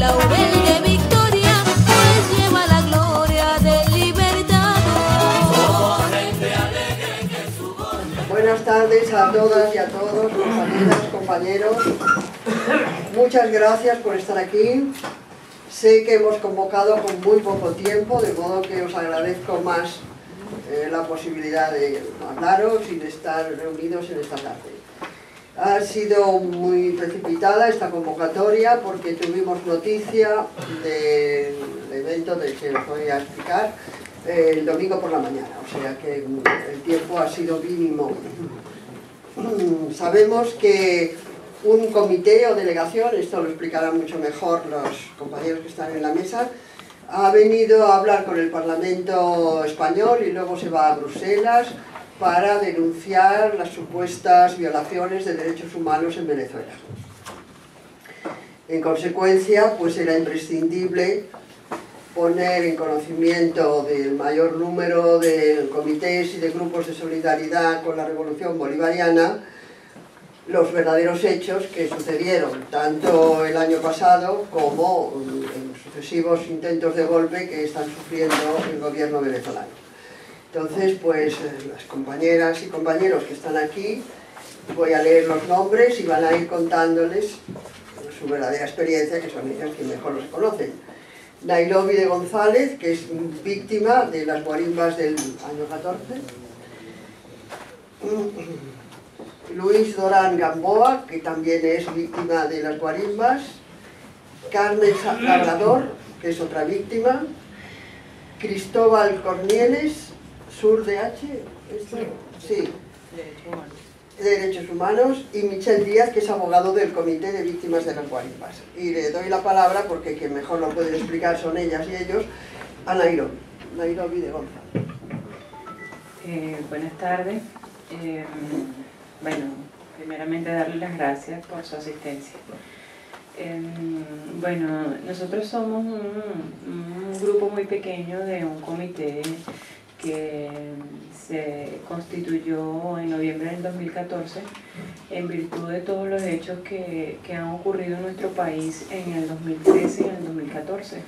laurel de victoria, pues lleva la gloria del libertador. Buenas tardes a todas y a todos, compañeras, compañeros. Muchas gracias por estar aquí. Sé que hemos convocado con muy poco tiempo, de modo que os agradezco más la posibilidad de hablaros y de estar reunidos en esta tarde. Ha sido muy precipitada esta convocatoria porque tuvimos noticia del evento del que os voy a explicar el domingo por la mañana, o sea que el tiempo ha sido mínimo. Sabemos que un comité o delegación, esto lo explicarán mucho mejor los compañeros que están en la mesa, ha venido a hablar con el Parlamento español y luego se va a Bruselas para denunciar las supuestas violaciones de derechos humanos en Venezuela. En consecuencia, pues era imprescindible poner en conocimiento del mayor número de comités y de grupos de solidaridad con la revolución bolivariana los verdaderos hechos que sucedieron tanto el año pasado como en los sucesivos intentos de golpe que están sufriendo el gobierno venezolano. Entonces, pues las compañeras y compañeros que están aquí, voy a leer los nombres y van a ir contándoles su verdadera experiencia, que son ellos quienes mejor los conocen. Nairobi de González, que es víctima de las guarimbas del año 14. Luis Dorán Gamboa, que también es víctima de las guarimbas. Carmen Labrador, que es otra víctima. Cristóbal Cornieles, Sur de H, ¿esto? Sí, de Derechos Humanos. Y Michel Díaz, que es abogado del Comité de Víctimas de las Guarimbas. Y le doy la palabra, porque quien mejor lo puede explicar son ellas y ellos, a Nairobi. Nairobi de González. Buenas tardes. Bueno, primeramente darle las gracias por su asistencia. Bueno, nosotros somos un grupo muy pequeño de un comité que se constituyó en noviembre del 2014 en virtud de todos los hechos que han ocurrido en nuestro país en el 2013 y en el 2014.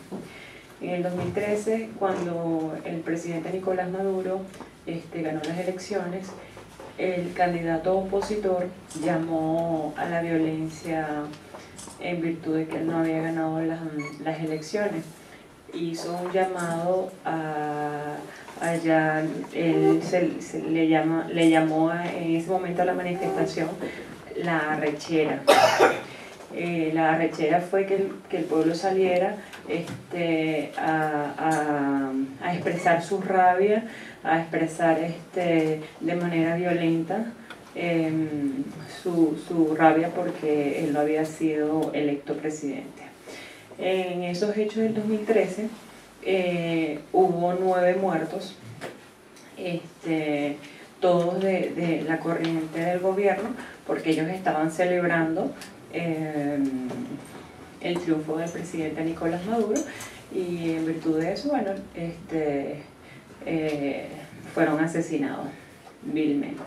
En el 2013, cuando el presidente Nicolás Maduro ganó las elecciones, el candidato opositor llamó a la violencia en virtud de que él no había ganado las elecciones. Hizo un llamado le llamó en ese momento a la manifestación la arrechera. La arrechera fue que el pueblo saliera a expresar su rabia, a expresar de manera violenta su rabia porque él no había sido electo presidente. En esos hechos del 2013 hubo 9 muertos, todos de la corriente del gobierno, porque ellos estaban celebrando el triunfo del presidente Nicolás Maduro, y en virtud de eso, bueno, fueron asesinados vilmente.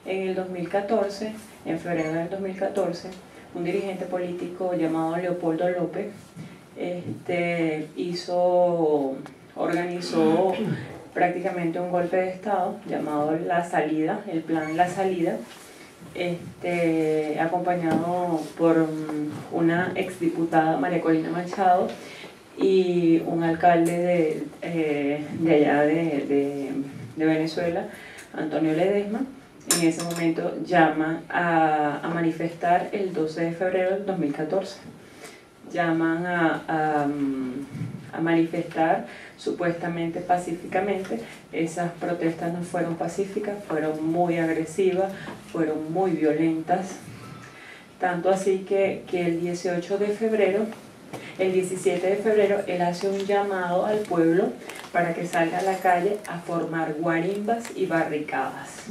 En el 2014, en febrero del 2014, un dirigente político llamado Leopoldo López organizó prácticamente un golpe de Estado llamado La Salida, el plan La Salida, acompañado por una exdiputada, María Corina Machado, y un alcalde de allá de Venezuela, Antonio Ledesma. En ese momento llaman a manifestar el 12 de febrero del 2014. Llaman a manifestar supuestamente pacíficamente. Esas protestas no fueron pacíficas, fueron muy agresivas, fueron muy violentas. Tanto así que el 18 de febrero, el 17 de febrero, él hace un llamado al pueblo para que salga a la calle a formar guarimbas y barricadas.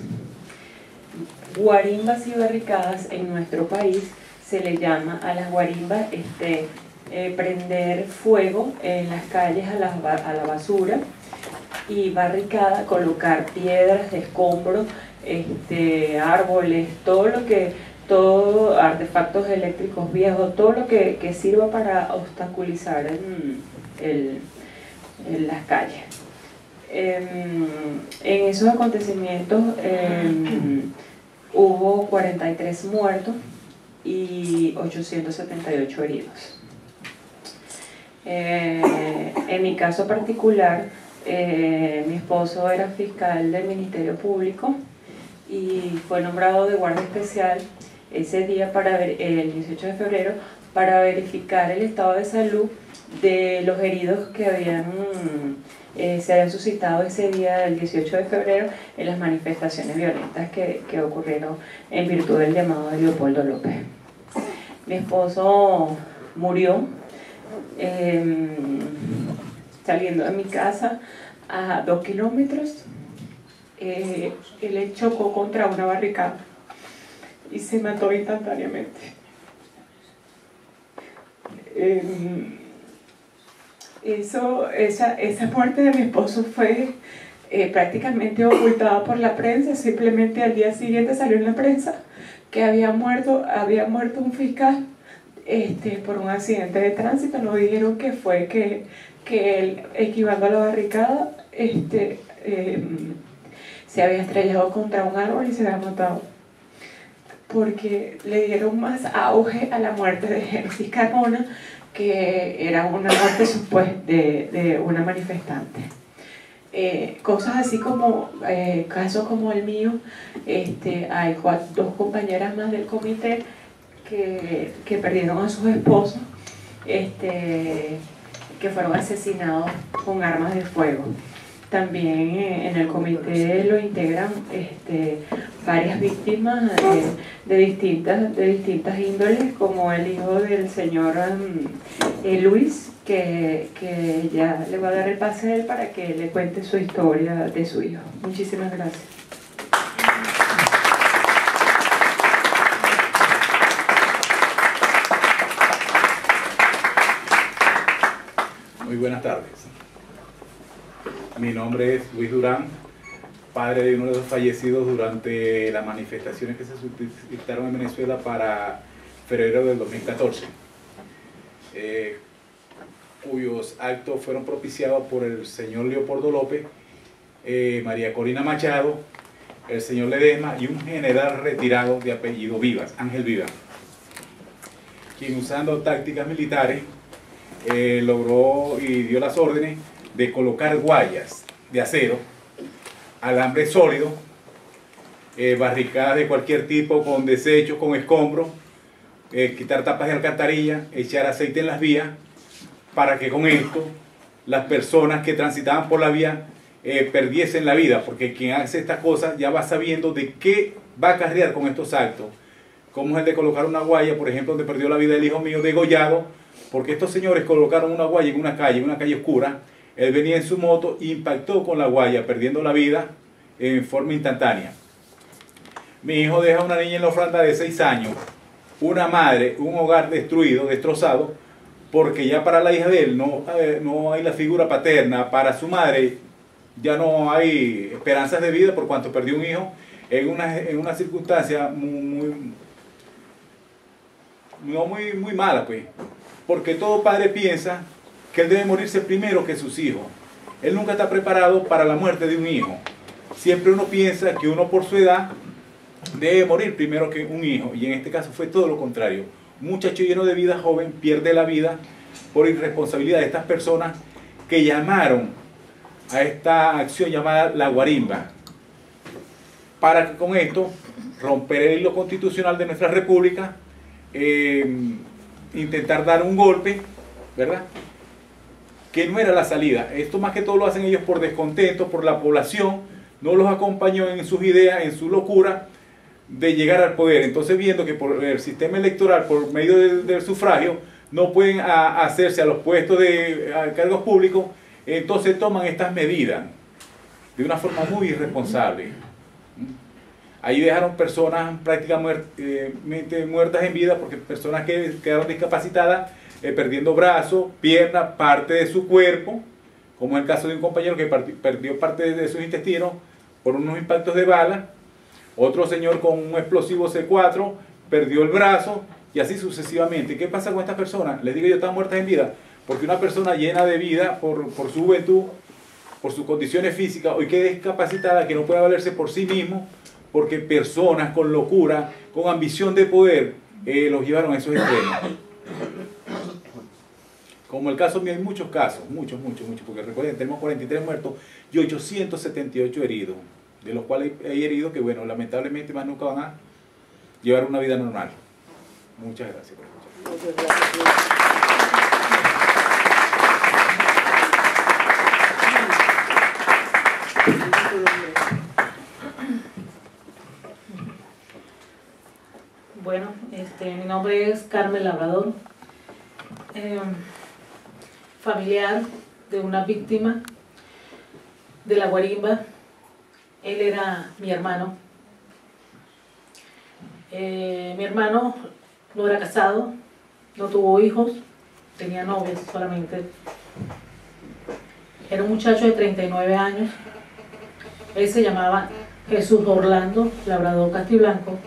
Guarimbas y barricadas en nuestro país se le llama a las guarimbas prender fuego en las calles a la basura, y colocar piedras, escombros, árboles, todo lo que todo, artefactos eléctricos viejos, todo lo que sirva para obstaculizar las calles. En esos acontecimientos hubo 43 muertos y 878 heridos. En mi caso particular, mi esposo era fiscal del Ministerio Público y fue nombrado de guardia especial ese día para ver, el 18 de febrero, para verificar el estado de salud de los heridos que se habían suscitado ese día del 18 de febrero en las manifestaciones violentas que ocurrieron en virtud del llamado de Leopoldo López. Mi esposo murió saliendo de mi casa a 2 kilómetros. Él chocó contra una barricada y se mató instantáneamente. Esa muerte de mi esposo fue prácticamente ocultada por la prensa. Simplemente al día siguiente salió en la prensa que había muerto un fiscal por un accidente de tránsito. Nos dijeron que fue que él, esquivando la barricada, se había estrellado contra un árbol y se había matado, porque le dieron más auge a la muerte de Génesis Carmona, que era una muerte supuesta de una manifestante. Cosas así como casos como el mío, hay 2 compañeras más del comité que perdieron a sus esposos, que fueron asesinados con armas de fuego. También en el comité lo integran varias víctimas de distintas índoles, como el hijo del señor Luis, que ya le voy a dar el pase a él para que le cuente su historia de su hijo. Muchísimas gracias. Muy buenas tardes. Mi nombre es Luis Durán, padre de uno de los fallecidos durante las manifestaciones que se suscitaron en Venezuela para febrero del 2014, cuyos actos fueron propiciados por el señor Leopoldo López, María Corina Machado, el señor Ledesma y un general retirado de apellido Vivas, Ángel Vivas, quien, usando tácticas militares, logró y dio las órdenes de colocar guayas de acero, alambre sólido, barricadas de cualquier tipo con desechos, con escombros, quitar tapas de alcantarilla, echar aceite en las vías, para que con esto las personas que transitaban por la vía perdiesen la vida, porque quien hace estas cosas ya va sabiendo de qué va a acarrear con estos actos, como es el de colocar una guaya, por ejemplo, donde perdió la vida el hijo mío degollado, porque estos señores colocaron una guaya en una calle oscura. Él venía en su moto, impactó con la guaya, perdiendo la vida en forma instantánea. Mi hijo deja una niña en la ofranda de 6 años, una madre, un hogar destruido, destrozado, porque ya para la hija de él no hay la figura paterna, para su madre ya no hay esperanzas de vida por cuanto perdió un hijo en una circunstancia muy mala, pues, porque todo padre piensa que él debe morirse primero que sus hijos. Él nunca está preparado para la muerte de un hijo. Siempre uno piensa que uno por su edad debe morir primero que un hijo, y en este caso fue todo lo contrario. Un muchacho lleno de vida joven pierde la vida por irresponsabilidad de estas personas que llamaron a esta acción llamada la guarimba, para que con esto romper el hilo constitucional de nuestra república, intentar dar un golpe, ¿verdad?, que no era la salida. Esto más que todo lo hacen ellos por descontento, por la población, no los acompañó en sus ideas, en su locura de llegar al poder. Entonces, viendo que por el sistema electoral, por medio del sufragio, no pueden hacerse a los puestos de cargos públicos, entonces toman estas medidas de una forma muy irresponsable. Ahí dejaron personas prácticamente muertas en vida, porque personas que quedaron discapacitadas, perdiendo brazos, piernas, parte de su cuerpo, como es el caso de un compañero que perdió parte de sus intestinos por unos impactos de bala. Otro señor con un explosivo C4 perdió el brazo y así sucesivamente. ¿Qué pasa con estas personas? Les digo yo, están muertas en vida, porque una persona llena de vida por su juventud, por sus condiciones físicas, hoy queda discapacitada, que no puede valerse por sí mismo, porque personas con locura, con ambición de poder, los llevaron a esos extremos. Como el caso mío, hay muchos casos, muchos, porque recuerden, tenemos 43 muertos y 878 heridos, de los cuales hay heridos que, bueno, lamentablemente más nunca van a llevar una vida normal. Muchas gracias por escuchar. Muchas gracias. Bueno, mi nombre es Carmen Labrador, familiar de una víctima de la guarimba. Él era mi hermano. Mi hermano no era casado, no tuvo hijos, tenía novias solamente. Era un muchacho de 39 años. Él se llamaba Jesús Orlando Labrador Castiblanco.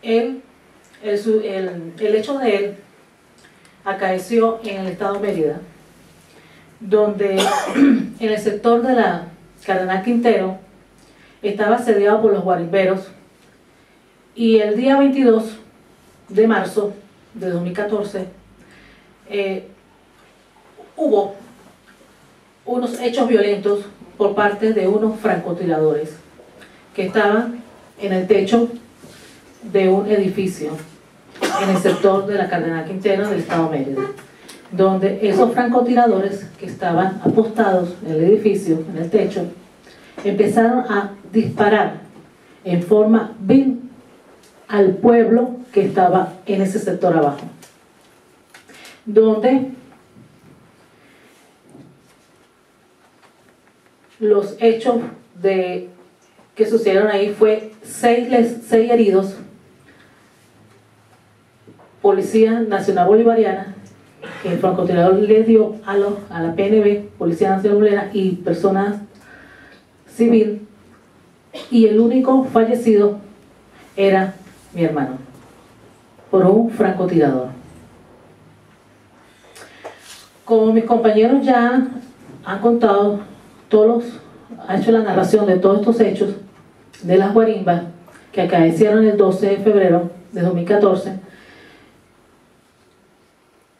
El hecho de él acaeció en el estado Mérida, donde en el sector de la Cardenal Quintero estaba asediado por los guarimberos, y el día 22 de marzo de 2014 hubo unos hechos violentos por parte de unos francotiradores que estaban en el techo de un edificio en el sector de la Cardenal Quintero del estado Mérida, donde esos francotiradores que estaban apostados en el edificio, en el techo, empezaron a disparar en forma vil al pueblo que estaba en ese sector abajo, donde los hechos que sucedieron ahí fue 6 heridos, Policía Nacional Bolivariana, que el francotirador le dio a la PNB, Policía Nacional Bolivariana, y personas civil, y el único fallecido era mi hermano, por un francotirador. Como mis compañeros ya han contado, ha hecho la narración de todos estos hechos de las guarimbas que acaecieron el 12 de febrero de 2014,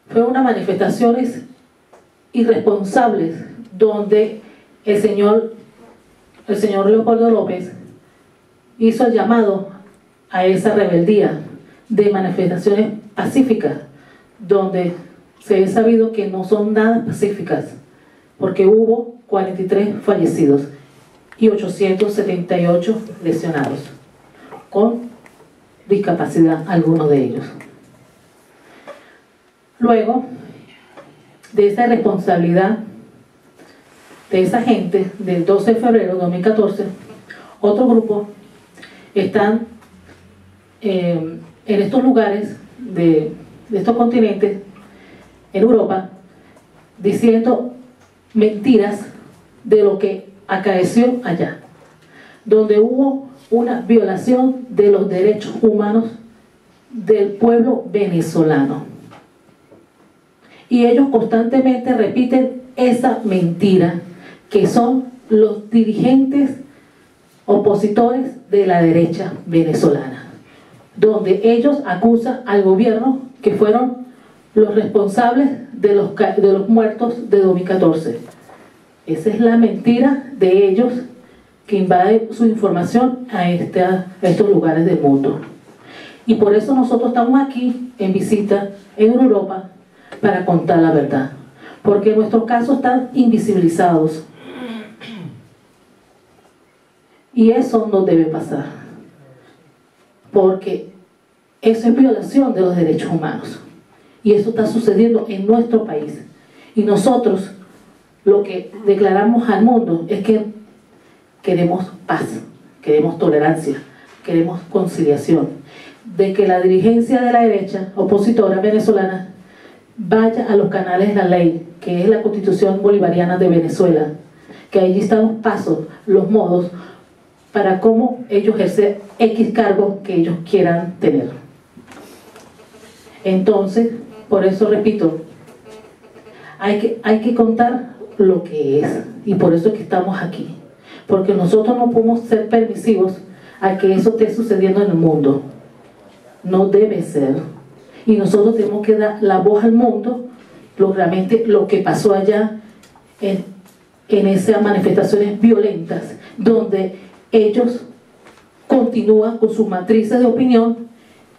fueron unas manifestaciones irresponsables donde el señor Leopoldo López hizo el llamado a esa rebeldía de manifestaciones pacíficas, donde se ha sabido que no son nada pacíficas, porque hubo 43 fallecidos y 878 lesionados, con discapacidad algunos de ellos. Luego de esa responsabilidad de esa gente del 12 de febrero de 2014, otro grupo están en estos lugares de estos continentes, en Europa, diciendo mentiras de lo que acaeció allá, donde hubo una violación de los derechos humanos del pueblo venezolano. Y ellos constantemente repiten esa mentira, que son los dirigentes opositores de la derecha venezolana, donde ellos acusan al gobierno que fueron los responsables de los muertos de 2014. Esa es la mentira de ellos, que invade su información a estos lugares del mundo. Y por eso nosotros estamos aquí en visita en Europa, para contar la verdad, porque nuestros casos están invisibilizados, y eso no debe pasar, porque eso es violación de los derechos humanos, y eso está sucediendo en nuestro país. Y nosotros lo que declaramos al mundo es que queremos paz, queremos tolerancia, queremos conciliación, de que la dirigencia de la derecha opositora venezolana vaya a los canales de la ley, que es la Constitución Bolivariana de Venezuela, que allí están los pasos, los modos para cómo ellos ejercer X cargos que ellos quieran tener. Entonces, por eso repito, hay que contar lo que es, y por eso es que estamos aquí, porque nosotros no podemos ser permisivos a que eso esté sucediendo en el mundo. No debe ser, y nosotros tenemos que dar la voz al mundo, realmente lo que pasó allá en esas manifestaciones violentas, donde ellos continúan con sus matrices de opinión,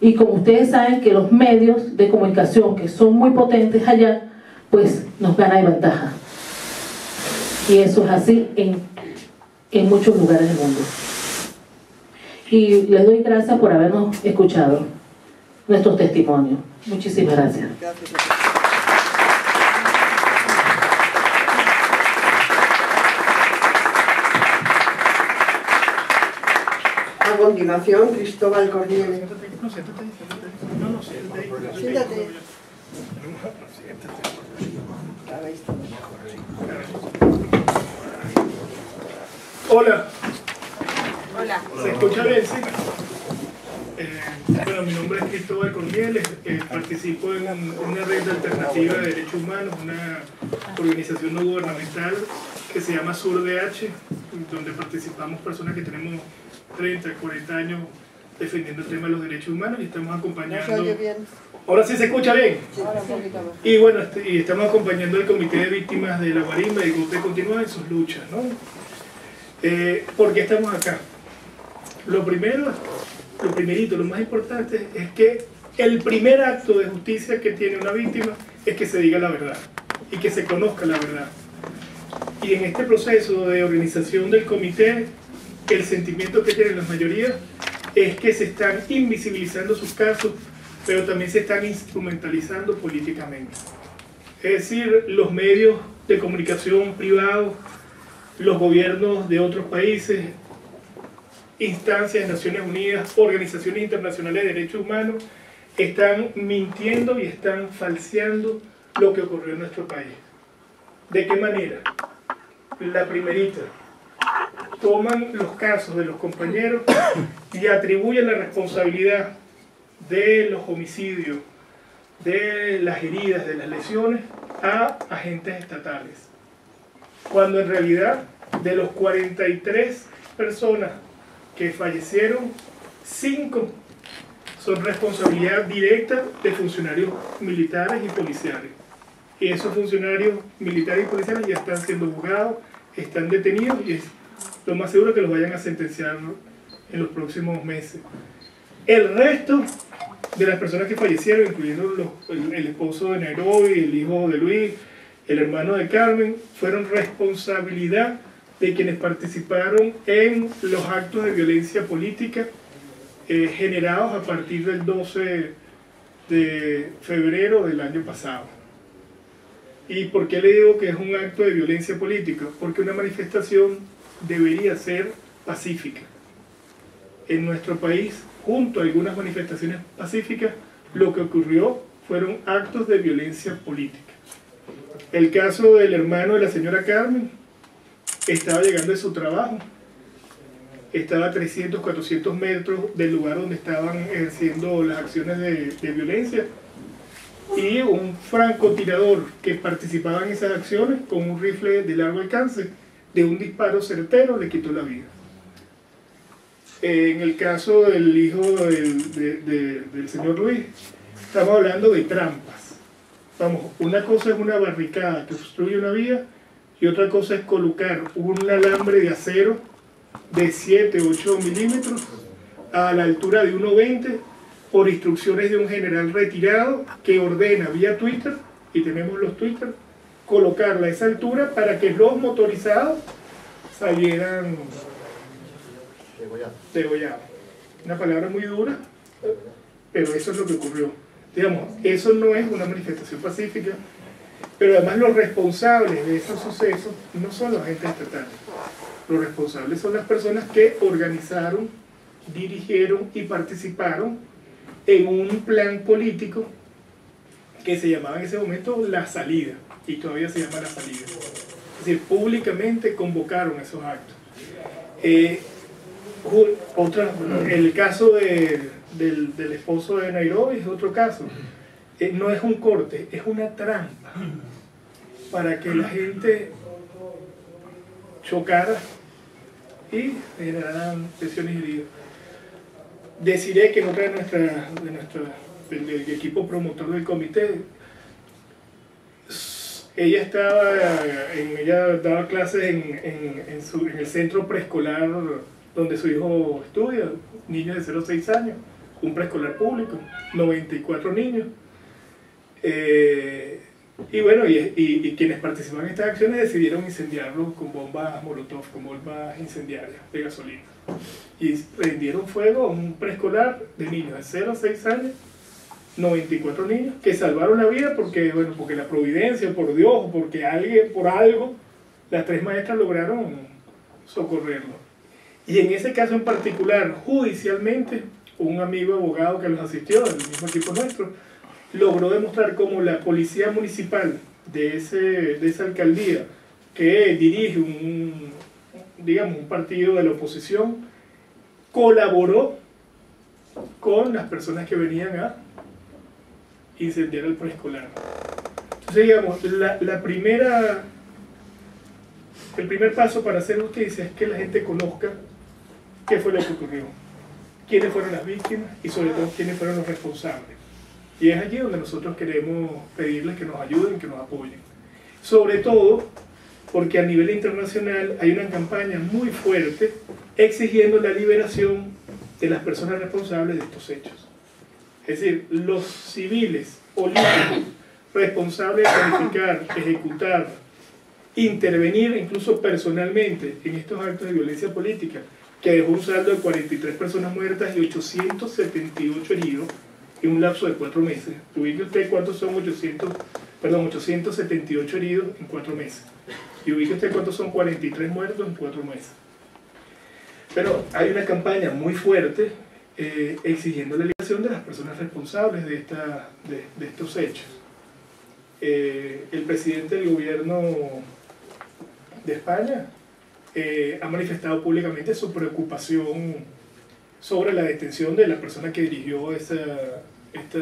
y como ustedes saben que los medios de comunicación que son muy potentes allá, pues nos gana de ventaja. Y eso es así en muchos lugares del mundo. Y les doy gracias por habernos escuchado nuestros testimonios. Muchísimas gracias. Gracias. A continuación, Cristóbal Corniel. Siéntate. Hola. Hola. ¿Se escucha bien? Sí. Bueno, mi nombre es Cristóbal Corniel, participo en una red alternativa de derechos humanos, una organización no gubernamental que se llama SURDH, donde participamos personas que tenemos 30, 40 años defendiendo el tema de los derechos humanos y estamos acompañando... ¿No se oye bien? ¿Ahora sí se escucha bien? Sí, ahora un poquito más. Y bueno, y estamos acompañando al Comité de Víctimas de la Guarimba y el Golpe Continuo en sus luchas, ¿no? ¿Por qué estamos acá? Lo primerito, lo más importante es que el primer acto de justicia que tiene una víctima es que se diga la verdad y que se conozca la verdad. Y en este proceso de organización del comité, el sentimiento que tienen las mayorías es que se están invisibilizando sus casos, pero también se están instrumentalizando políticamente. Es decir, los medios de comunicación privados, los gobiernos de otros países, instancias de Naciones Unidas, organizaciones internacionales de derechos humanos, están mintiendo y están falseando lo que ocurrió en nuestro país. ¿De qué manera? La primerita, toman los casos de los compañeros y atribuyen la responsabilidad de los homicidios, de las heridas, de las lesiones, a agentes estatales. Cuando en realidad, de los 43 personas que fallecieron, 5 son responsabilidad directa de funcionarios militares y policiales. Y esos funcionarios militares y policiales ya están siendo juzgados, están detenidos y es lo más seguro que los vayan a sentenciar en los próximos meses. El resto de las personas que fallecieron, incluyendo el esposo de Nairobi, el hijo de Luis, el hermano de Carmen, fueron responsabilidad de quienes participaron en los actos de violencia política generados a partir del 12 de febrero del año pasado. ¿Y por qué le digo que es un acto de violencia política? Porque una manifestación debería ser pacífica. En nuestro país, junto a algunas manifestaciones pacíficas, lo que ocurrió fueron actos de violencia política. El caso del hermano de la señora Carmen estaba llegando de su trabajo, estaba a 300, 400 metros del lugar donde estaban ejerciendo las acciones de violencia, y un francotirador que participaba en esas acciones con un rifle de largo alcance, de un disparo certero, le quitó la vida. En el caso del hijo del señor Luis, estamos hablando de trampas. Vamos, una cosa es una barricada que obstruye una vía y otra cosa es colocar un alambre de acero de 7, 8 milímetros a la altura de 1,20 por instrucciones de un general retirado que ordena vía Twitter, y tenemos los Twitter, colocarla a esa altura para que los motorizados salieran degollados. Una palabra muy dura, pero eso es lo que ocurrió. Digamos, eso no es una manifestación pacífica, pero además los responsables de esos sucesos no son los agentes estatales. Los responsables son las personas que organizaron, dirigieron y participaron en un plan político que se llamaba en ese momento La Salida, y todavía se llama La Salida. Es decir, públicamente convocaron esos actos. El caso del esposo de Nairobi es otro caso. No es un corte, es una trampa para que la gente chocara y generaran lesiones y heridos. Deciré que en otra del equipo promotor del comité, ella daba clases en el centro preescolar donde su hijo estudia, niños de 0 a 6 años, un preescolar público, 94 niños. Y bueno, y quienes participaban en estas acciones decidieron incendiarlo con bombas molotov, con bombas incendiarias de gasolina. Y prendieron fuego a un preescolar de niños de 0 a 6 años, 94 niños, que salvaron la vida porque la providencia, por Dios, porque alguien, por algo, las 3 maestras lograron socorrerlo. Y en ese caso en particular, judicialmente, un amigo abogado que los asistió, del mismo equipo nuestro, logró demostrar cómo la policía municipal de esa alcaldía, que dirige un partido de la oposición, colaboró con las personas que venían a incendiar el preescolar. Entonces, digamos, el primer paso para hacer justicia es que la gente conozca qué fue lo que ocurrió, quiénes fueron las víctimas y sobre todo quiénes fueron los responsables. Y es allí donde nosotros queremos pedirles que nos ayuden, que nos apoyen. Sobre todo porque a nivel internacional hay una campaña muy fuerte exigiendo la liberación de las personas responsables de estos hechos. Es decir, los civiles políticos responsables de planificar, ejecutar, intervenir incluso personalmente en estos actos de violencia política, que dejó un saldo de 43 personas muertas y 878 heridos en un lapso de 4 meses. Ubique usted cuántos son 878 heridos en 4 meses. Y ubique usted cuántos son 43 muertos en 4 meses. Pero hay una campaña muy fuerte exigiendo la liberación de las personas responsables de estos hechos. El presidente del gobierno de España ha manifestado públicamente su preocupación sobre la detención de la persona que dirigió estas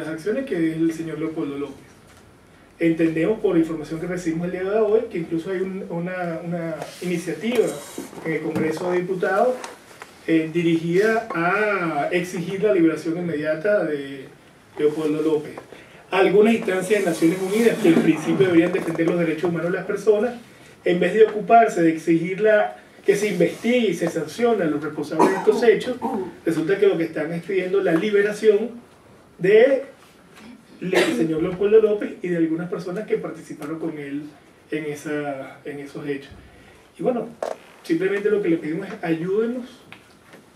acciones, que es el señor Leopoldo López. Entendemos por información que recibimos el día de hoy que incluso hay una iniciativa en el Congreso de Diputados dirigida a exigir la liberación inmediata de Leopoldo López. Algunas instancias de Naciones Unidas, que en principio deberían defender los derechos humanos de las personas, en vez de ocuparse de exigir que se investigue y se sancione a los responsables de estos hechos, resulta que lo que están es pidiendo la liberación del señor Leopoldo López y de algunas personas que participaron con él en esos hechos. Y bueno, simplemente lo que le pedimos es ayúdenos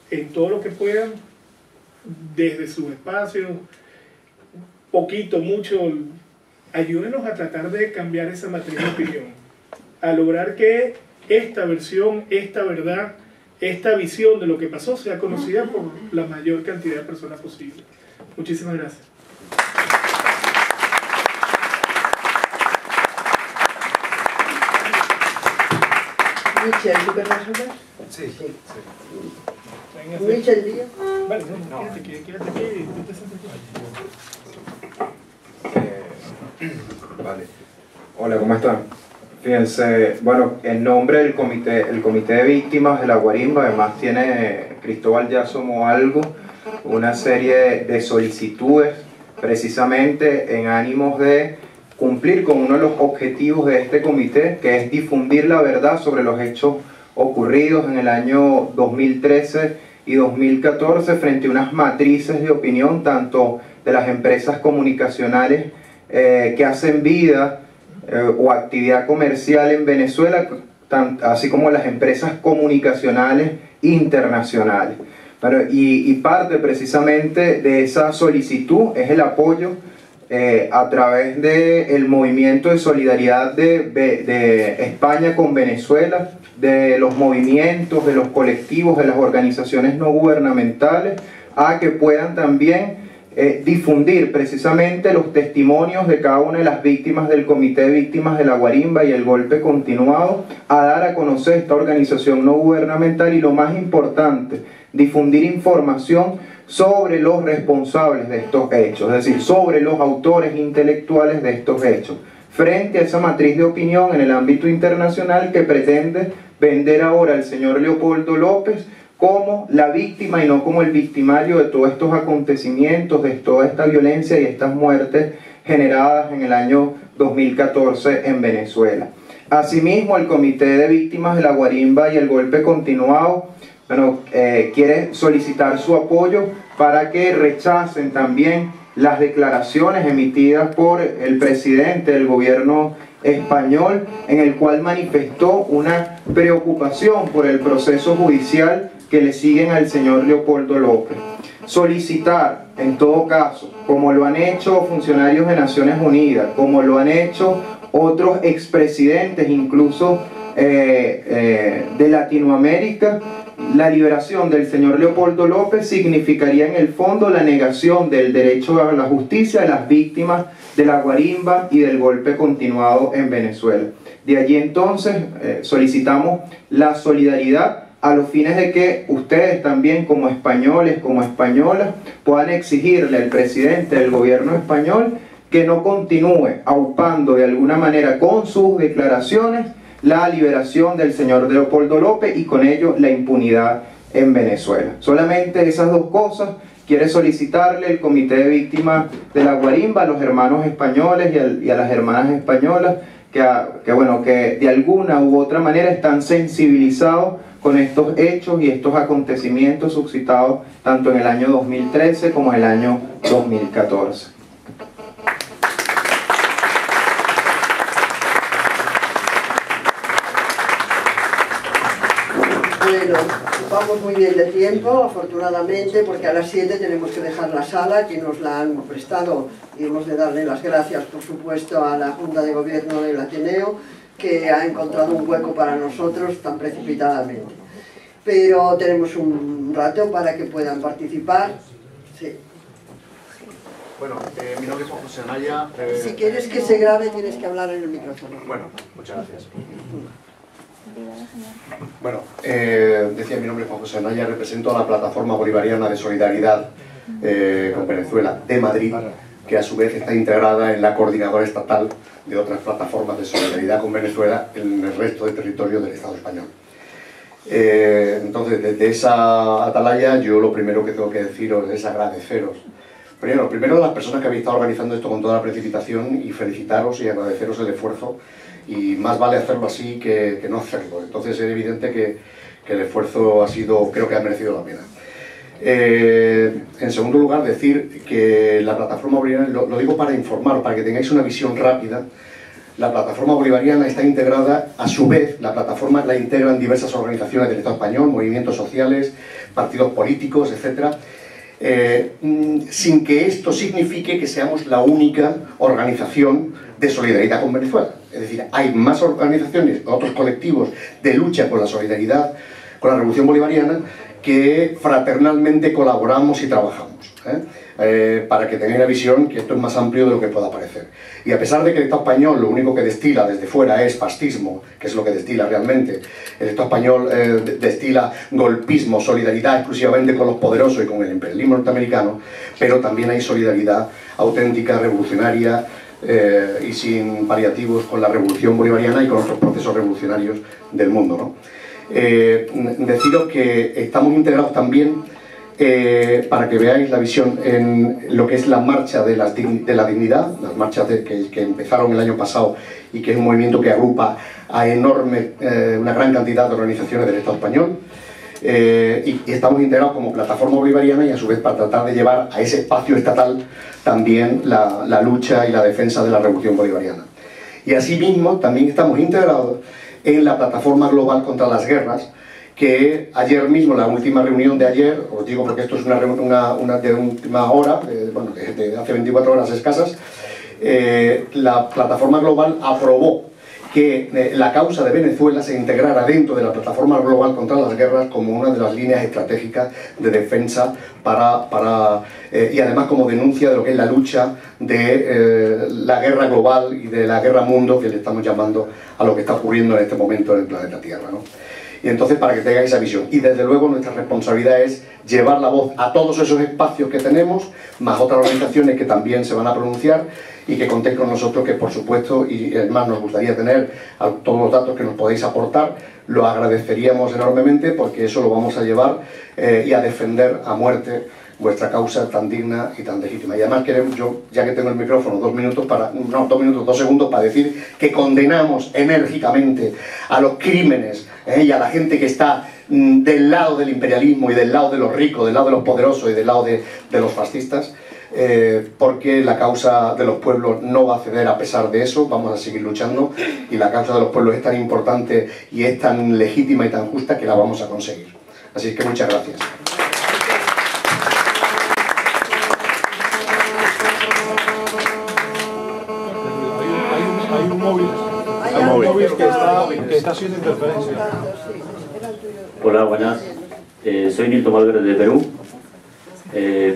en todo lo que puedan, desde sus espacios, poquito, mucho, ayúdenos a tratar de cambiar esa matriz de opinión, a lograr que esta versión, esta verdad, esta visión de lo que pasó sea conocida por la mayor cantidad de personas posible. Muchísimas gracias. Michel, ¿tú querrás hablar? Sí. Michel, diga. Vale, no, quédate aquí y tú te sientes aquí. Vale. Hola, ¿cómo están? Fíjense, bueno, en nombre del comité de víctimas de la Guarimba, además tiene Cristóbal Ya Somos Algo, una serie de solicitudes precisamente en ánimos de cumplir con uno de los objetivos de este comité, que es difundir la verdad sobre los hechos ocurridos en el año 2013 y 2014 frente a unas matrices de opinión tanto de las empresas comunicacionales que hacen vida o actividad comercial en Venezuela, así como las empresas comunicacionales internacionales. Bueno, y parte precisamente de esa solicitud es el apoyo a través del movimiento de solidaridad de España con Venezuela, de los movimientos, de los colectivos, de las organizaciones no gubernamentales, a que puedan también difundir precisamente los testimonios de cada una de las víctimas del Comité de Víctimas de la Guarimba y el Golpe Continuado, a dar a conocer esta organización no gubernamental y, lo más importante, difundir información sobre los responsables de estos hechos, es decir, sobre los autores intelectuales de estos hechos, frente a esa matriz de opinión en el ámbito internacional que pretende vender ahora al señor Leopoldo López como la víctima y no como el victimario de todos estos acontecimientos, de toda esta violencia y estas muertes generadas en el año 2014 en Venezuela. Asimismo, el Comité de Víctimas de la Guarimba y el Golpe Continuado quiere solicitar su apoyo para que rechacen también las declaraciones emitidas por el presidente del gobierno español, en el cual manifestó una preocupación por el proceso judicial que le siguen al señor Leopoldo López. Solicitar, en todo caso, como lo han hecho funcionarios de Naciones Unidas, como lo han hecho otros expresidentes, incluso de Latinoamérica, la liberación del señor Leopoldo López significaría en el fondo la negación del derecho a la justicia de las víctimas de la guarimba y del golpe continuado en Venezuela. De allí entonces solicitamos la solidaridad a los fines de que ustedes también como españoles, como españolas, puedan exigirle al presidente del gobierno español que no continúe aupando de alguna manera con sus declaraciones la liberación del señor Leopoldo López y con ello la impunidad en Venezuela. Solamente esas dos cosas quiere solicitarle el Comité de Víctimas de la Guarimba a los hermanos españoles y a las hermanas españolas que de alguna u otra manera están sensibilizados con estos hechos y estos acontecimientos suscitados tanto en el año 2013 como en el año 2014. Bueno, vamos muy bien de tiempo, afortunadamente, porque a las 7 tenemos que dejar la sala, que nos la han prestado, y hemos de darle las gracias, por supuesto, a la Junta de Gobierno del Ateneo, que ha encontrado un hueco para nosotros tan precipitadamente. Pero tenemos un rato para que puedan participar. Sí. Bueno, mi nombre es Juan José Anaya. Si quieres que se grabe, tienes que hablar en el micrófono. Bueno, muchas gracias. Bueno, decía, mi nombre es Juan José Anaya, represento a la Plataforma Bolivariana de Solidaridad con Venezuela de Madrid, que a su vez está integrada en la coordinadora estatal de otras plataformas de solidaridad con Venezuela en el resto del territorio del Estado español. Entonces, desde esa atalaya, yo lo primero que tengo que deciros es agradeceros. Primero a las personas que habéis estado organizando esto con toda la precipitación y felicitaros y agradeceros el esfuerzo. Y más vale hacerlo así que no hacerlo. Entonces es evidente que el esfuerzo ha sido, creo que ha merecido la pena. En segundo lugar, decir que la plataforma bolivariana, lo digo para informar, para que tengáis una visión rápida, la plataforma bolivariana está integrada, a su vez, la plataforma la integran diversas organizaciones del Estado español, movimientos sociales, partidos políticos, etc., sin que esto signifique que seamos la única organización de solidaridad con Venezuela. Es decir, hay más organizaciones, otros colectivos de lucha por la solidaridad, con la revolución bolivariana, que fraternalmente colaboramos y trabajamos. Para que tengáis la visión que esto es más amplio de lo que pueda parecer. Y a pesar de que el Estado español lo único que destila desde fuera es fascismo, que es lo que destila realmente, el Estado español destila golpismo, solidaridad exclusivamente con los poderosos y con el imperialismo norteamericano, pero también hay solidaridad auténtica, revolucionaria, y sin paliativos con la revolución bolivariana y con otros procesos revolucionarios del mundo, ¿no? Deciros que estamos integrados también, para que veáis la visión, en lo que es la marcha de la dignidad, las marchas que empezaron el año pasado y que es un movimiento que agrupa a una gran cantidad de organizaciones del Estado español, y estamos integrados como plataforma bolivariana y a su vez para tratar de llevar a ese espacio estatal también la lucha y la defensa de la revolución bolivariana. Y asimismo también estamos integrados en la plataforma global contra las guerras, que ayer mismo, la última reunión de ayer, os digo porque esto es una de última hora, bueno, de hace 24 horas escasas, la plataforma global aprobó que la causa de Venezuela se integrara dentro de la plataforma global contra las guerras como una de las líneas estratégicas de defensa y además como denuncia de lo que es la lucha de la guerra global y de la guerra mundo, que le estamos llamando a lo que está ocurriendo en este momento en el planeta Tierra, ¿no? Y entonces, para que tengáis esa visión. Y desde luego nuestra responsabilidad es llevar la voz a todos esos espacios que tenemos, más otras organizaciones que también se van a pronunciar, y que contéis con nosotros, que por supuesto, y además nos gustaría tener todos los datos que nos podéis aportar, lo agradeceríamos enormemente, porque eso lo vamos a llevar y a defender a muerte vuestra causa tan digna y tan legítima. Y además queremos, yo, ya que tengo el micrófono, 2 segundos para decir que condenamos enérgicamente a los crímenes y a la gente que está del lado del imperialismo y del lado de los ricos, del lado de los poderosos y del lado de los fascistas, porque la causa de los pueblos no va a ceder a pesar de eso. Vamos a seguir luchando, y la causa de los pueblos es tan importante y es tan legítima y tan justa que la vamos a conseguir. Así que muchas gracias. Hay un móvil que está haciendo interferencia. Hola, buenas. Soy Nilton Valverde de Perú.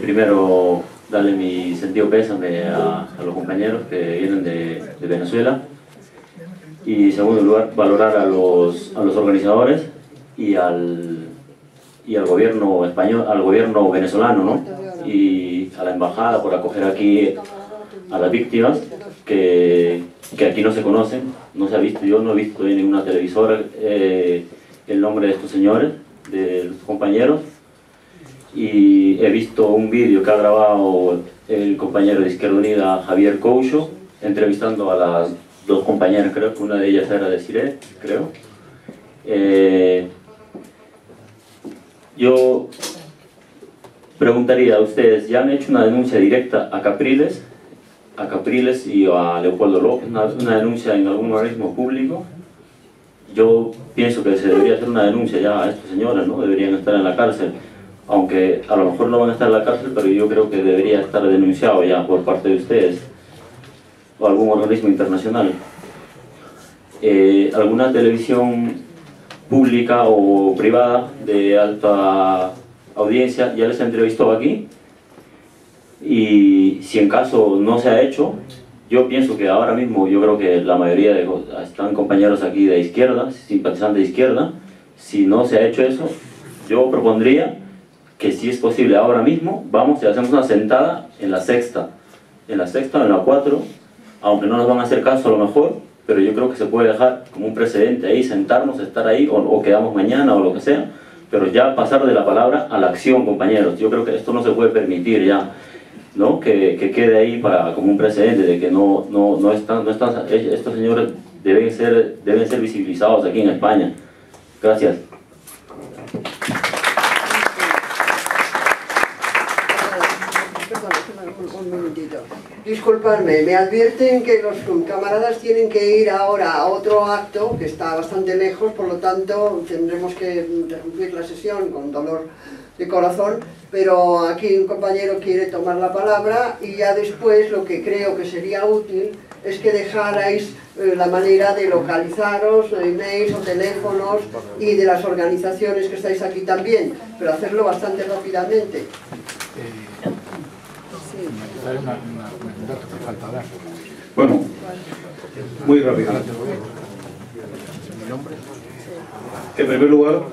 Primero, darle mi sentido pésame a los compañeros que vienen de Venezuela. Y en segundo lugar, valorar a los organizadores y al gobierno español, al gobierno venezolano, ¿no? Y a la embajada por acoger aquí a las víctimas que aquí no se conocen, no se ha visto. Yo no he visto en ninguna televisora el nombre de estos señores, de los compañeros, y he visto un vídeo que ha grabado el compañero de Izquierda Unida, Javier Coucho, entrevistando a las 2 compañeras, creo que una de ellas era de Siré, creo. Yo preguntaría a ustedes, ¿ya han hecho una denuncia directa a Capriles y a Leopoldo López, una denuncia en algún organismo público? Yo pienso que se debería hacer una denuncia ya a estos señores, ¿no? Deberían estar en la cárcel, aunque a lo mejor no van a estar en la cárcel, pero yo creo que debería estar denunciado ya por parte de ustedes o algún organismo internacional. ¿Alguna televisión pública o privada de alta audiencia ya les entrevistó aquí? Y si en caso no se ha hecho, yo pienso que ahora mismo, yo creo que la mayoría están compañeros aquí de izquierda, simpatizantes de izquierda. Si no se ha hecho eso, yo propondría que, si es posible ahora mismo, vamos y hacemos una sentada en la sexta o en la 4, aunque no nos van a hacer caso a lo mejor, pero yo creo que se puede dejar como un precedente ahí, sentarnos, estar ahí, o quedamos mañana o lo que sea, pero ya pasar de la palabra a la acción, compañeros. Yo creo que esto no se puede permitir ya, ¿no? Que quede ahí como un precedente de que no están, estos señores deben ser visibilizados aquí en España. Gracias. Un momentito. Disculpadme, me advierten que los camaradas tienen que ir ahora a otro acto que está bastante lejos, por lo tanto tendremos que interrumpir la sesión con dolor de corazón, pero aquí un compañero quiere tomar la palabra, y ya después lo que creo que sería útil es que dejarais la manera de localizaros, emails o teléfonos, y de las organizaciones que estáis aquí también, pero hacerlo bastante rápidamente. Hay un dato que falta hablar. Bueno, muy rápido. En primer lugar,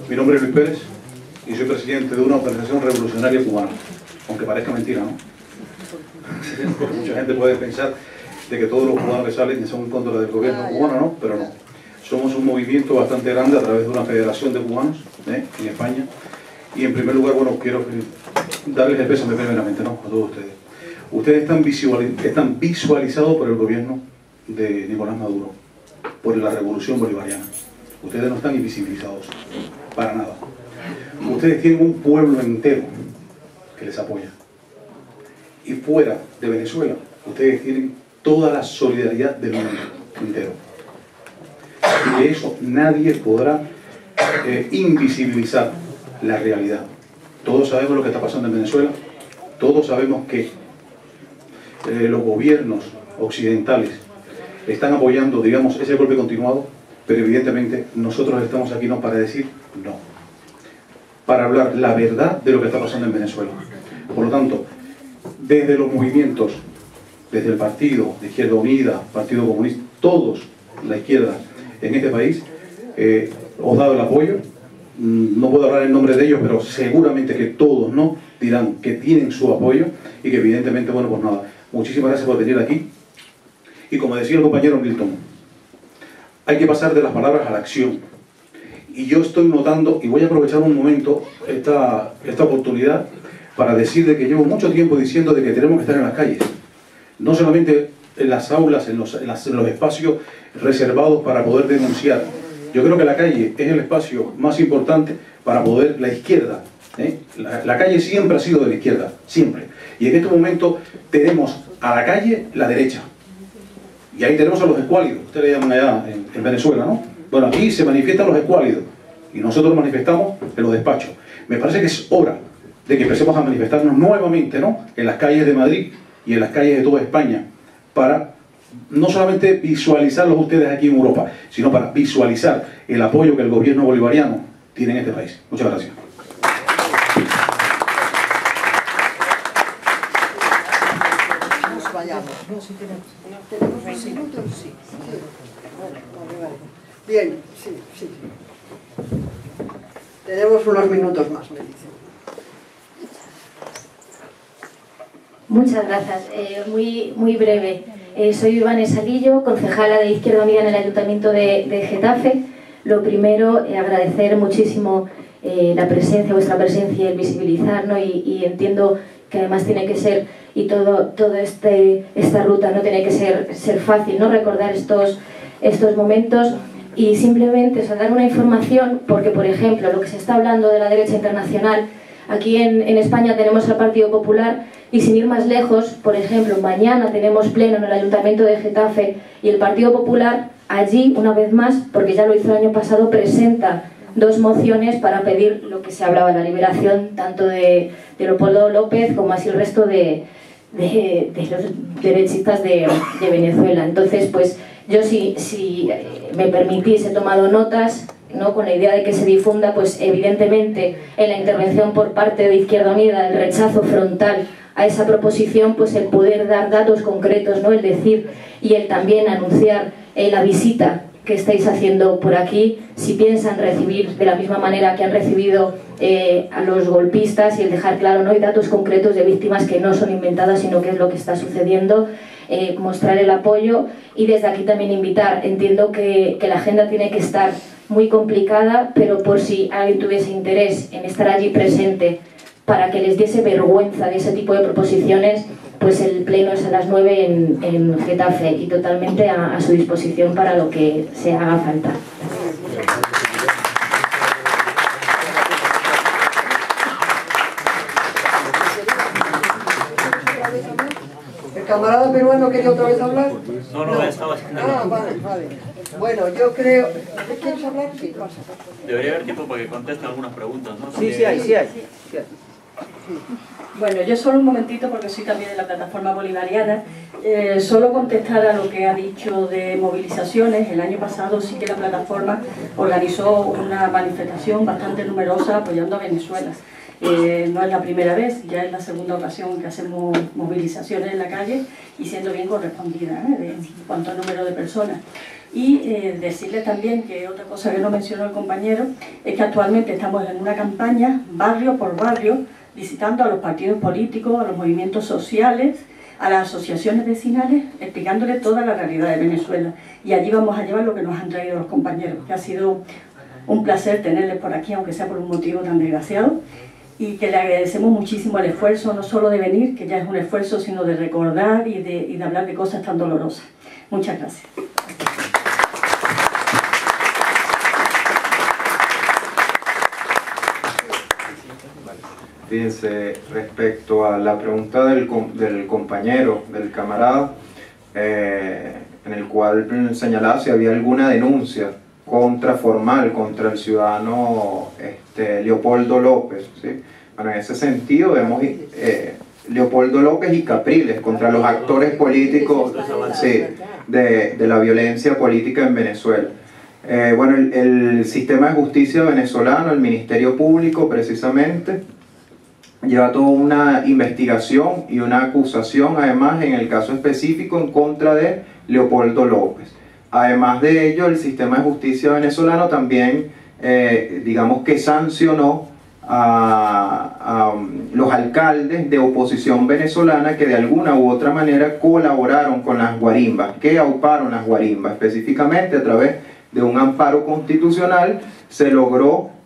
mi nombre es Luis Pérez y soy presidente de una organización revolucionaria cubana, aunque parezca mentira, ¿no? Mucha gente puede pensar de que todos los cubanos que salen son en contra del gobierno cubano, ¿no? Pero no. Somos un movimiento bastante grande a través de una federación de cubanos en España. Y en primer lugar, bueno, quiero darles el pésame primeramente, ¿no? A todos ustedes. Ustedes están visualizados por el gobierno de Nicolás Maduro, por la revolución bolivariana. Ustedes no están invisibilizados, para nada. Ustedes tienen un pueblo entero que les apoya. Y fuera de Venezuela, ustedes tienen toda la solidaridad del mundo entero. Y de eso nadie podrá invisibilizar la realidad. Todos sabemos lo que está pasando en Venezuela, todos sabemos que los gobiernos occidentales están apoyando, digamos, ese golpe continuado, pero evidentemente nosotros estamos aquí no para decir no, para hablar la verdad de lo que está pasando en Venezuela. Por lo tanto, desde los movimientos, desde el partido de Izquierda Unida, Partido Comunista, todos, la izquierda en este país, os dado el apoyo. No puedo hablar en nombre de ellos, pero seguramente que todos, ¿no?, dirán que tienen su apoyo y que evidentemente, bueno, pues nada, muchísimas gracias por venir aquí. Y como decía el compañero Milton, hay que pasar de las palabras a la acción. Y yo estoy notando, y voy a aprovechar un momento esta oportunidad para decir de que llevo mucho tiempo diciendo de que tenemos que estar en las calles. No solamente en las aulas, en los espacios reservados para poder denunciar. Yo creo que la calle es el espacio más importante para poder, la izquierda, la calle siempre ha sido de la izquierda, siempre. Y en este momento tenemos a la calle la derecha. Y ahí tenemos a los escuálidos, ustedes le llaman allá en Venezuela, ¿no? Bueno, aquí se manifiestan los escuálidos y nosotros nos manifestamos en los despachos. Me parece que es hora de que empecemos a manifestarnos nuevamente, ¿no?, en las calles de Madrid y en las calles de toda España, para no solamente visualizarlos ustedes aquí en Europa, sino para visualizar el apoyo que el gobierno bolivariano tiene en este país. Muchas gracias. Nos vayamos. ¿Tenemos unos minutos? Sí. Vale. Bien, sí. Tenemos unos minutos más, me dicen. Muchas gracias. Muy breve. Soy Vanessa Lillo, concejala de Izquierda Unida en el Ayuntamiento de Getafe. Lo primero, agradecer muchísimo vuestra presencia y el visibilizar, ¿no? Y entiendo que además tiene que ser, y toda esta ruta no tiene que ser fácil, ¿no?, recordar estos momentos. Y simplemente dar una información, porque por ejemplo lo que se está hablando de la derecha internacional, aquí en España tenemos al Partido Popular, y sin ir más lejos, por ejemplo, mañana tenemos pleno en el Ayuntamiento de Getafe y el Partido Popular allí, una vez más, porque ya lo hizo el año pasado, presenta 2 mociones para pedir lo que se hablaba, la liberación tanto de Leopoldo López como así el resto de los derechistas de Venezuela. Entonces, pues yo si me permitís, he tomado notas, ¿no?, con la idea de que se difunda, pues evidentemente en la intervención por parte de Izquierda Unida, el rechazo frontal a esa proposición, pues el poder dar datos concretos, ¿no?, el decir y el también anunciar la visita que estáis haciendo por aquí, si piensan recibir de la misma manera que han recibido a los golpistas, y el dejar claro, ¿no?, y datos concretos de víctimas que no son inventadas, sino que es lo que está sucediendo, mostrar el apoyo. Y desde aquí también invitar, entiendo que la agenda tiene que estar muy complicada, pero por si alguien tuviese interés en estar allí presente para que les diese vergüenza de ese tipo de proposiciones, pues el pleno es a las 9 en Getafe, y totalmente a su disposición para lo que se haga falta. ¿El camarada peruano quería otra vez hablar? No, estaba haciendo. Vale. Bueno, yo creo... ¿Quieres hablar? Sí, pasa. Debería haber tiempo para que conteste algunas preguntas, ¿no? Sí hay. Bueno, yo solo un momentito, porque soy también de la plataforma bolivariana, solo contestar a lo que ha dicho de movilizaciones. El año pasado sí que la plataforma organizó una manifestación bastante numerosa apoyando a Venezuela. No es la primera vez, ya es la segunda ocasión que hacemos movilizaciones en la calle, y siendo bien correspondida, en cuanto al número de personas. Y decirle también que otra cosa que no mencionó el compañero es que actualmente estamos en una campaña barrio por barrio, visitando a los partidos políticos, a los movimientos sociales, a las asociaciones vecinales, explicándoles toda la realidad de Venezuela. Y allí vamos a llevar lo que nos han traído los compañeros, que ha sido un placer tenerles por aquí, aunque sea por un motivo tan desgraciado, y que le agradecemos muchísimo el esfuerzo, no solo de venir, que ya es un esfuerzo, sino de recordar y de hablar de cosas tan dolorosas. Muchas gracias. Fíjense, respecto a la pregunta del compañero, del camarada, en el cual señalaba si había alguna denuncia formal contra el ciudadano Leopoldo López, ¿sí? Bueno, en ese sentido vemos Leopoldo López y Capriles contra los actores políticos, sí, de la violencia política en Venezuela. Bueno, el sistema de justicia venezolano, el Ministerio Público precisamente, lleva toda una investigación y una acusación, además en el caso específico en contra de Leopoldo López. Además de ello, el sistema de justicia venezolano también digamos que sancionó a los alcaldes de oposición venezolana que de alguna u otra manera colaboraron con las guarimbas, que auparon las guarimbas. Específicamente a través de un amparo constitucional se logró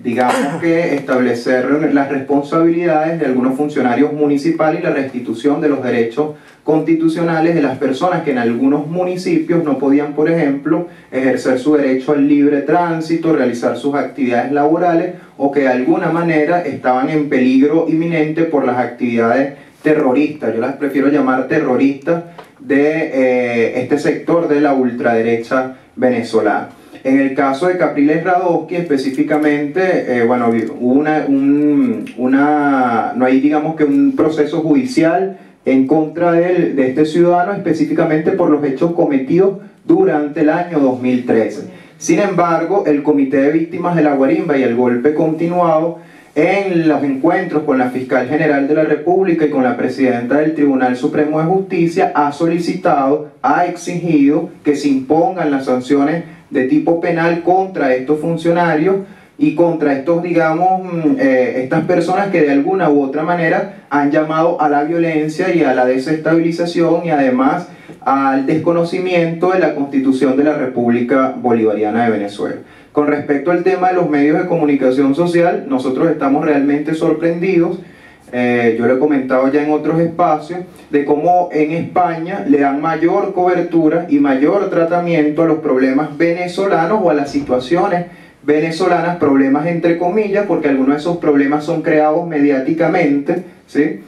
digamos que establecer las responsabilidades de algunos funcionarios municipales y la restitución de los derechos constitucionales de las personas que en algunos municipios no podían, por ejemplo, ejercer su derecho al libre tránsito, realizar sus actividades laborales, o que de alguna manera estaban en peligro inminente por las actividades terroristas, yo las prefiero llamar terroristas, de este sector de la ultraderecha venezolana. En el caso de Capriles Radowski específicamente, bueno, hubo no hay, digamos, que un proceso judicial en contra de este ciudadano, específicamente por los hechos cometidos durante el año 2013. Sin embargo, el Comité de Víctimas de la Guarimba y el Golpe Continuado, en los encuentros con la Fiscal General de la República y con la Presidenta del Tribunal Supremo de Justicia, ha solicitado, ha exigido que se impongan las sanciones de tipo penal contra estos funcionarios y contra estos, digamos, estas personas que de alguna u otra manera han llamado a la violencia y a la desestabilización y además al desconocimiento de la Constitución de la República Bolivariana de Venezuela. Con respecto al tema de los medios de comunicación social, nosotros estamos realmente sorprendidos, yo lo he comentado ya en otros espacios, de cómo en España le dan mayor cobertura y mayor tratamiento a los problemas venezolanos o a las situaciones venezolanas, problemas entre comillas, porque algunos de esos problemas son creados mediáticamente, ¿sí?,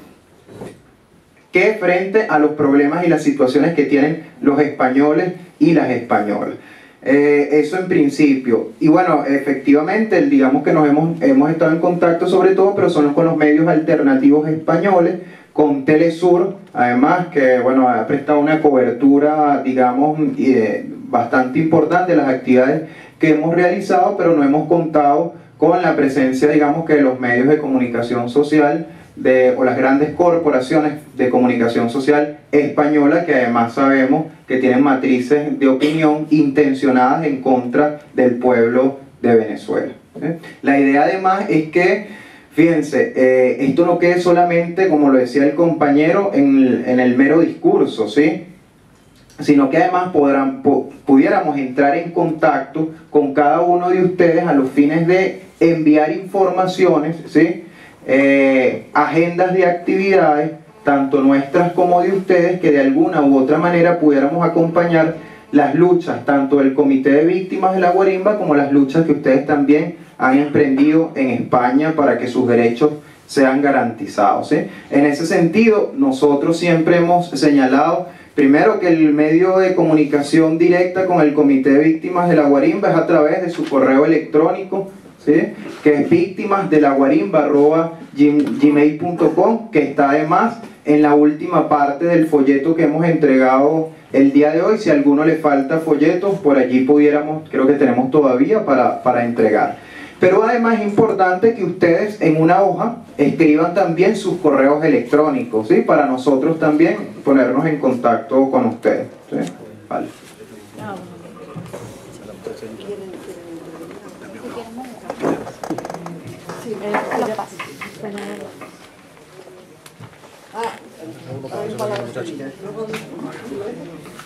que frente a los problemas y las situaciones que tienen los españoles y las españolas. Eso en principio. Y bueno, efectivamente, digamos que hemos estado en contacto sobre todo, pero son con los medios alternativos españoles, con Telesur, además, que bueno, ha prestado una cobertura, digamos, bastante importante de las actividades que hemos realizado, pero no hemos contado con la presencia, digamos, que de los medios de comunicación social o las grandes corporaciones de comunicación social española, que además sabemos que tienen matrices de opinión intencionadas en contra del pueblo de Venezuela. La idea además es que, fíjense, esto no quede solamente, como lo decía el compañero, en el mero discurso, ¿sí?, sino que además pudiéramos entrar en contacto con cada uno de ustedes a los fines de enviar informaciones, ¿sí?, agendas de actividades, tanto nuestras como de ustedes, que de alguna u otra manera pudiéramos acompañar las luchas, tanto del Comité de Víctimas de la Guarimba como las luchas que ustedes también han emprendido en España para que sus derechos sean garantizados, ¿sí? En ese sentido, nosotros siempre hemos señalado, primero, que el medio de comunicación directa con el Comité de Víctimas de la Guarimba es a través de su correo electrónico, ¿sí?, que es victimasdelaguarimba@gmail.com, que está además en la última parte del folleto que hemos entregado el día de hoy. Si a alguno le falta folletos, por allí pudiéramos, creo que tenemos todavía para entregar. Pero además es importante que ustedes en una hoja escriban también sus correos electrónicos, ¿sí?, para nosotros también ponernos en contacto con ustedes, ¿sí? Vale.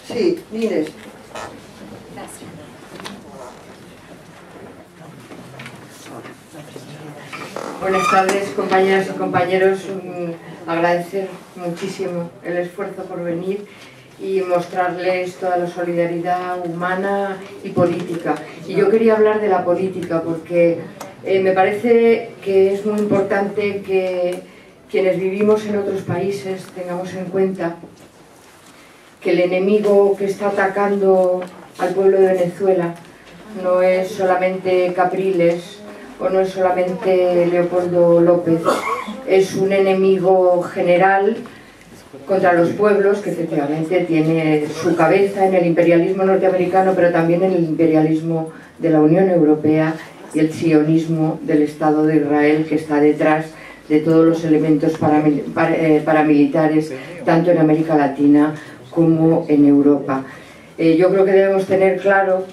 Sí, Inés. Buenas tardes, compañeras y compañeros. Agradecer muchísimo el esfuerzo por venir y mostrarles toda la solidaridad humana y política. Y yo quería hablar de la política porque me parece que es muy importante que quienes vivimos en otros países tengamos en cuenta que el enemigo que está atacando al pueblo de Venezuela no es solamente Capriles o no es solamente Leopoldo López, es un enemigo general contra los pueblos que efectivamente tiene su cabeza en el imperialismo norteamericano, pero también en el imperialismo de la Unión Europea y el sionismo del Estado de Israel, que está detrás de todos los elementos paramilitares, tanto en América Latina como en Europa. Yo creo que debemos tener claro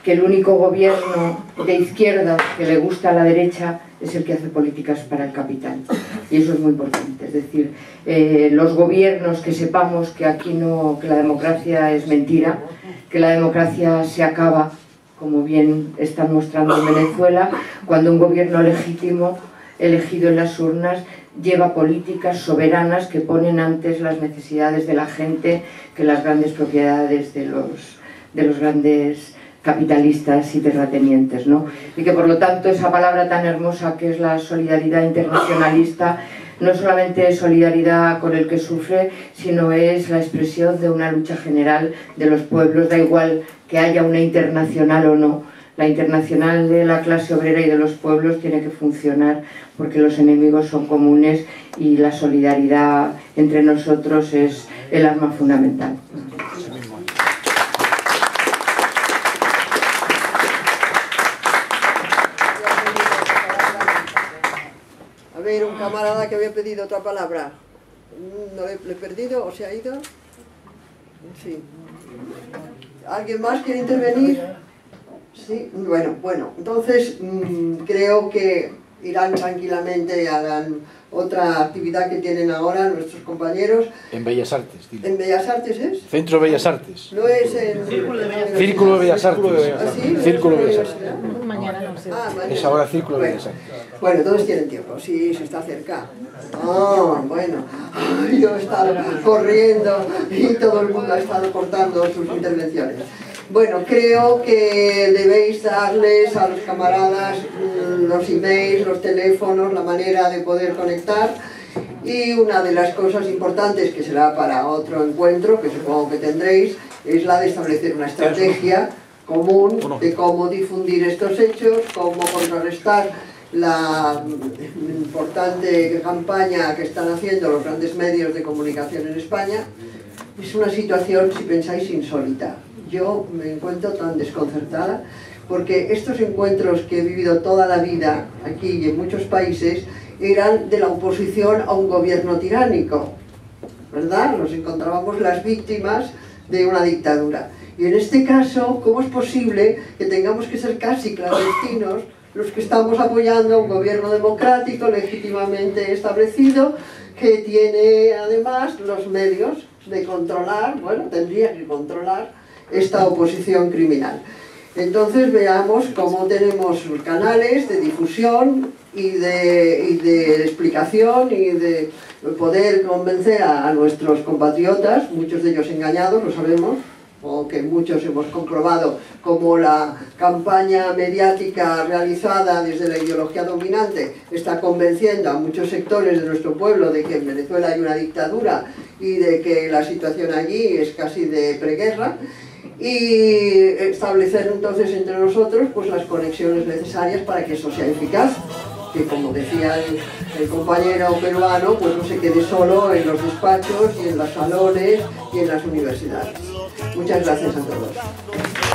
que el único gobierno de izquierda que le gusta a la derecha es el que hace políticas para el capital. Y eso es muy importante. Es decir, los gobiernos que sepamos que aquí no, que la democracia es mentira, que la democracia se acaba, como bien están mostrando en Venezuela, cuando un gobierno legítimo, elegido en las urnas, lleva políticas soberanas que ponen antes las necesidades de la gente que las grandes propiedades de los grandes capitalistas y terratenientes, ¿no? Y que por lo tanto esa palabra tan hermosa que es la solidaridad internacionalista no solamente es solidaridad con el que sufre, sino es la expresión de una lucha general de los pueblos, da igual que haya una internacional o no. La internacional de la clase obrera y de los pueblos tiene que funcionar porque los enemigos son comunes y la solidaridad entre nosotros es el arma fundamental. A ver, un camarada que había pedido otra palabra. ¿No le he perdido o se ha ido? Sí. ¿Alguien más quiere intervenir? Sí, bueno, entonces creo que irán tranquilamente, harán otra actividad que tienen ahora nuestros compañeros. En Bellas Artes. Dile. ¿En Bellas Artes es? Centro de Bellas Artes. No es en... Círculo de Bellas Artes. ¿Ah, sí? Círculo de Bellas Artes. Mañana no sé. Mañana. Es ahora Círculo de Bellas Artes. Bueno, entonces tienen tiempo, sí, se está cerca. Bueno, yo he estado corriendo y todo el mundo ha estado cortando sus intervenciones. Bueno, creo que debéis darles a los camaradas los emails, los teléfonos, la manera de poder conectar. Y una de las cosas importantes que será para otro encuentro, que supongo que tendréis, es la de establecer una estrategia común de cómo difundir estos hechos, cómo contrarrestar la importante campaña que están haciendo los grandes medios de comunicación en España. Es una situación, si pensáis, insólita. Yo me encuentro tan desconcertada porque estos encuentros que he vivido toda la vida aquí y en muchos países eran de la oposición a un gobierno tiránico, ¿verdad? Nos encontrábamos las víctimas de una dictadura. Y en este caso, ¿cómo es posible que tengamos que ser casi clandestinos los que estamos apoyando a un gobierno democrático legítimamente establecido que tiene además los medios de controlar, bueno, tendría que controlar esta oposición criminal? Entonces veamos cómo tenemos canales de difusión y de explicación y de poder convencer a nuestros compatriotas, muchos de ellos engañados, lo sabemos, o que muchos hemos comprobado como la campaña mediática realizada desde la ideología dominante está convenciendo a muchos sectores de nuestro pueblo de que en Venezuela hay una dictadura y de que la situación allí es casi de preguerra, y establecer entonces entre nosotros pues las conexiones necesarias para que eso sea eficaz, que como decía el compañero peruano, pues no se quede solo en los despachos y en los salones y en las universidades. Muchas gracias a todos.